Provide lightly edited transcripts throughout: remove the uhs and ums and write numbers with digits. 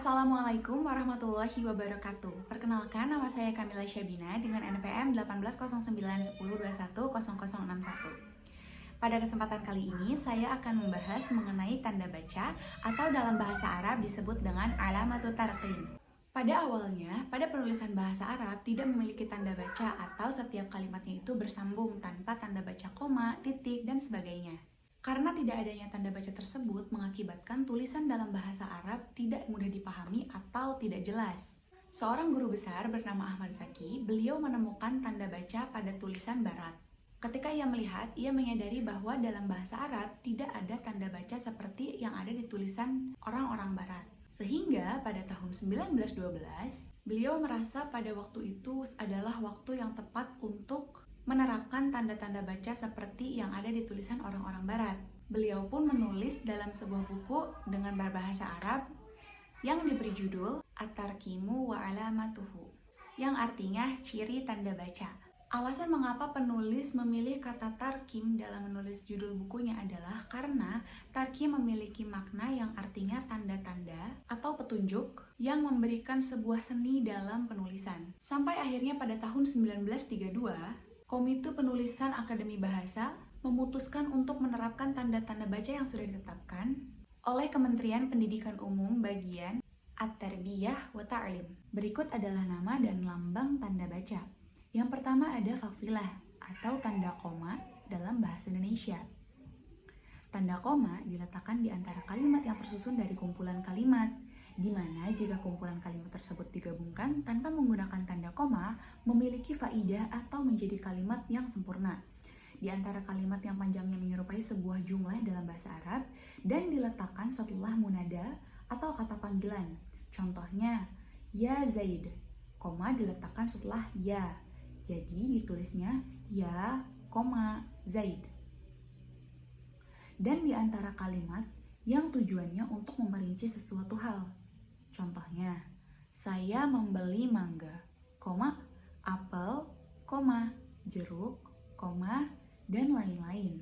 Assalamualaikum warahmatullahi wabarakatuh. Perkenalkan, nama saya Kamila Syabina dengan NPM 180910210061. Pada kesempatan kali ini, saya akan membahas mengenai tanda baca atau dalam bahasa Arab disebut dengan alamatut tarqim. Pada awalnya, pada penulisan bahasa Arab tidak memiliki tanda baca atau setiap kalimatnya itu bersambung tanpa tanda baca koma, titik, dan sebagainya. Karena tidak adanya tanda baca tersebut mengakibatkan tulisan dalam bahasa Arab tidak mudah dipahami atau tidak jelas. Seorang guru besar bernama Ahmad Zaki, beliau menemukan tanda baca pada tulisan barat. Ketika ia melihat, ia menyadari bahwa dalam bahasa Arab tidak ada tanda baca seperti yang ada di tulisan orang-orang barat. Sehingga pada tahun 1912, beliau merasa pada waktu itu adalah waktu yang tepat untuk menerapkan tanda-tanda baca seperti yang ada di tulisan orang-orang barat. Beliau pun menulis dalam sebuah buku dengan berbahasa Arab yang diberi judul At-Tarqimu wa Alamatuhu, yang artinya ciri tanda baca. Alasan mengapa penulis memilih kata tarkim dalam menulis judul bukunya adalah karena tarkim memiliki makna yang artinya tanda-tanda atau petunjuk yang memberikan sebuah seni dalam penulisan. Sampai akhirnya pada tahun 1932, Komite Penulisan Akademi Bahasa memutuskan untuk menerapkan tanda-tanda baca yang sudah ditetapkan oleh Kementerian Pendidikan Umum bagian At-Tarbiyah wa Ta'lim. Berikut adalah nama dan lambang tanda baca. Yang pertama ada faksilah atau tanda koma dalam bahasa Indonesia. Tanda koma diletakkan di antara kalimat yang tersusun dari kumpulan kalimat, di mana jika kumpulan kalimat tersebut digabungkan tanpa menggunakan tanda koma, memiliki faidah atau menjadi kalimat yang sempurna. Di antara kalimat yang panjangnya menyerupai sebuah jumlah dalam bahasa Arab dan diletakkan setelah munada atau kata panggilan. Contohnya, ya Zaid, koma diletakkan setelah ya. Jadi ditulisnya ya, Zaid. Dan di antara kalimat yang tujuannya untuk memperinci sesuatu hal. Contohnya, saya membeli mangga, apel, jeruk, dan lain-lain.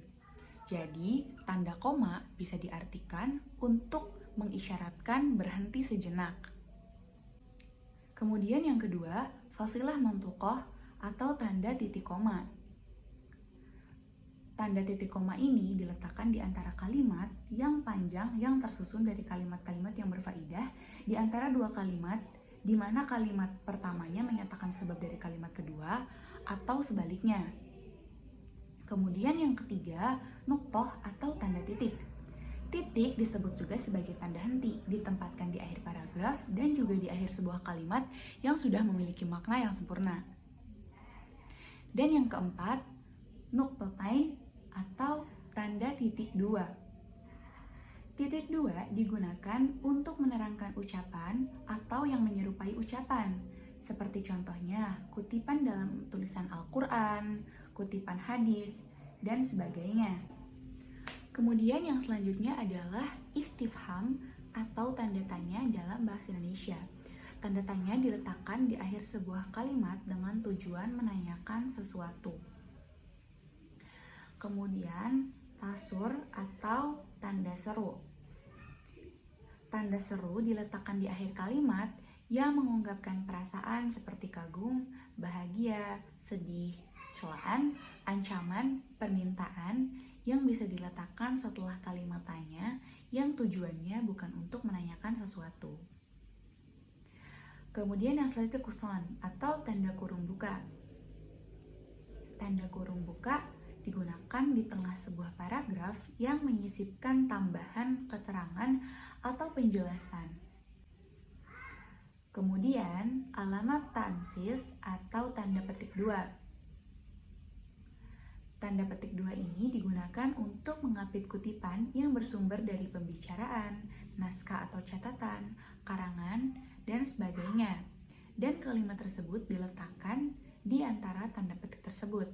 Jadi, tanda koma bisa diartikan untuk mengisyaratkan berhenti sejenak. Kemudian yang kedua, fasilah mantuqah atau tanda titik koma. Tanda titik koma ini diletakkan di antara kalimat yang panjang yang tersusun dari kalimat-kalimat yang berfaedah di antara dua kalimat, di mana kalimat pertamanya menyatakan sebab dari kalimat kedua atau sebaliknya. Kemudian yang ketiga, nuktoh atau tanda titik. Titik disebut juga sebagai tanda henti, ditempatkan di akhir paragraf dan juga di akhir sebuah kalimat yang sudah memiliki makna yang sempurna. Dan yang keempat, nuktotain atau tanda titik dua. Titik dua digunakan untuk menerangkan ucapan atau yang menyerupai ucapan, seperti contohnya kutipan dalam tulisan Al-Quran, kutipan hadis, dan sebagainya. Kemudian yang selanjutnya adalah istifham atau tanda tanya dalam bahasa Indonesia. Tanda tanya diletakkan di akhir sebuah kalimat dengan tujuan menanyakan sesuatu. Kemudian, tasur atau tanda seru. Tanda seru diletakkan di akhir kalimat yang mengungkapkan perasaan seperti kagum, bahagia, sedih, celaan, ancaman, permintaan yang bisa diletakkan setelah kalimat tanya yang tujuannya bukan untuk menanyakan sesuatu. Kemudian yang selanjutnya kuson atau tanda kurung buka. Tanda kurung buka digunakan di tengah sebuah paragraf yang menyisipkan tambahan keterangan atau penjelasan. Kemudian alamat tansis atau tanda petik dua. Tanda petik dua ini digunakan untuk mengapit kutipan yang bersumber dari pembicaraan, naskah atau catatan, karangan, dan sebagainya. Dan kalimat tersebut diletakkan di antara tanda petik tersebut.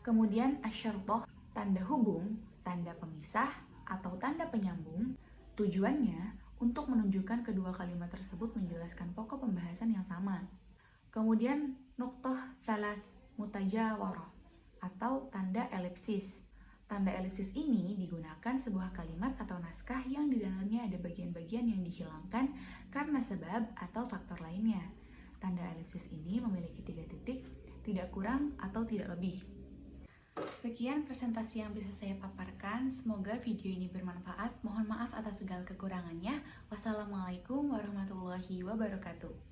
Kemudian asyartoh, tanda hubung, tanda pemisah, atau tanda penyambung, tujuannya untuk menunjukkan kedua kalimat tersebut menjelaskan pokok pembahasan yang sama. Kemudian nuktoh salas mutajawarah atau tanda elipsis. Tanda elipsis ini digunakan sebuah kalimat atau naskah yang di dalamnya ada bagian-bagian yang dihilangkan karena sebab atau faktor lainnya. Tanda elipsis ini memiliki 3 titik, tidak kurang atau tidak lebih. Sekian presentasi yang bisa saya paparkan. Semoga video ini bermanfaat. Mohon maaf atas segala kekurangannya. Wassalamualaikum warahmatullahi wabarakatuh.